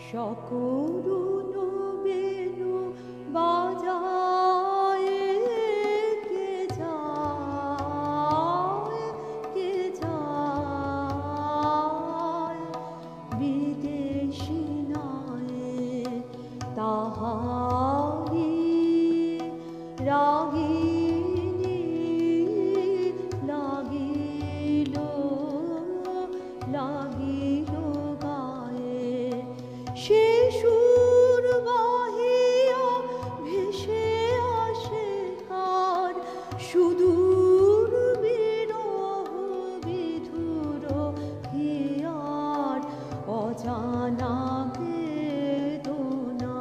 সকরুণ বেণু বাজায় কে যায়, কে যায় বিদেশী নয় তাহারি রাগিনী লাগিল লাগিল গায়ে সে সুর বাহিয়া ভেসে আসে কার সুদূর বিরহ বিধুর হিয়ার অজানা বেদনা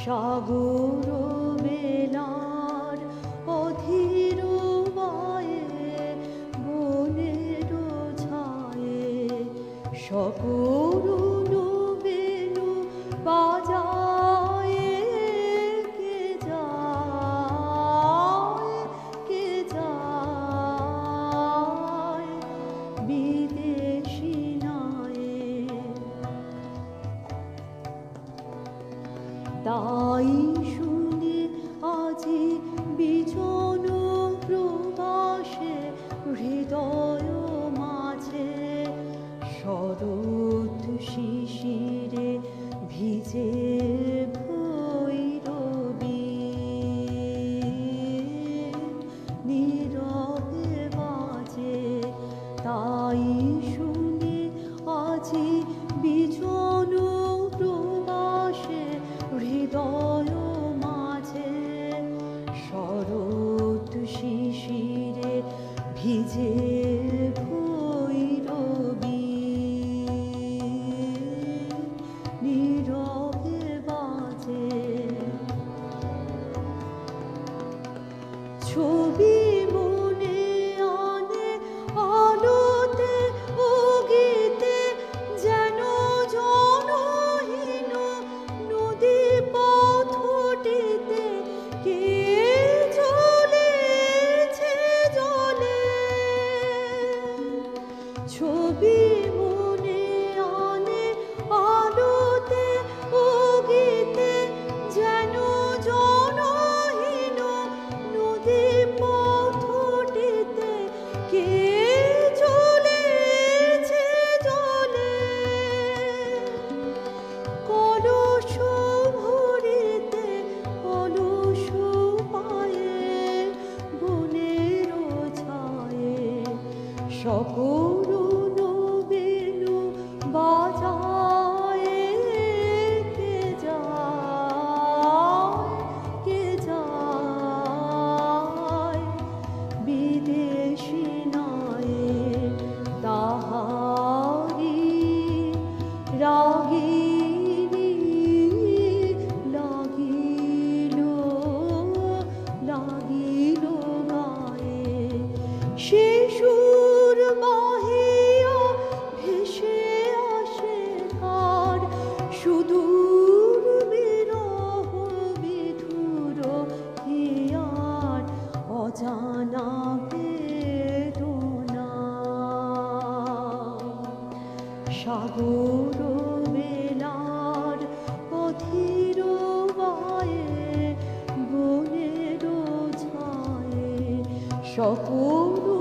সাগর বেলার অধীর বায়ে বনের ছায়ে সকরুণ বেণু বাজায় কে যায়, কে যায় বিদেশী নয় তাই শুনে আজি বিজন প্রবাসে হৃদয় মাঝে শরৎ শিশিরে ভিজে ভৈরবী নীরবে বাজে তাই শুনে আজি বিজন প্রবাসে হৃদয় মাঝে শরৎ শিশিরে ভিজে ভৈরবী নীরবে বাজে ছবি মনে আনে আলোতে ও গীতে যেন জনহীন নদী পথটিতে কে চলেছে জলে ছবি মনে আনে আলোতে ও গীতে যেন জনহীন নদী পথটিতে কে চলেছে জলে কলস ভরিতে কলস পায়ে বনের ছায়ে সকরুণ বেণু বাজায় কে যায়, কে যায় বিদেশী নয় তাহারি রাগিনী লাগিল লাগিল গায়ে সে সুর বাহিয়া ভেসে আসে কার সুদূর বিরহ বিধুর হিয়ার অজানা বেদনা সাগর বেলার অধীর বায়ে বনের ছায়ে সকরুণ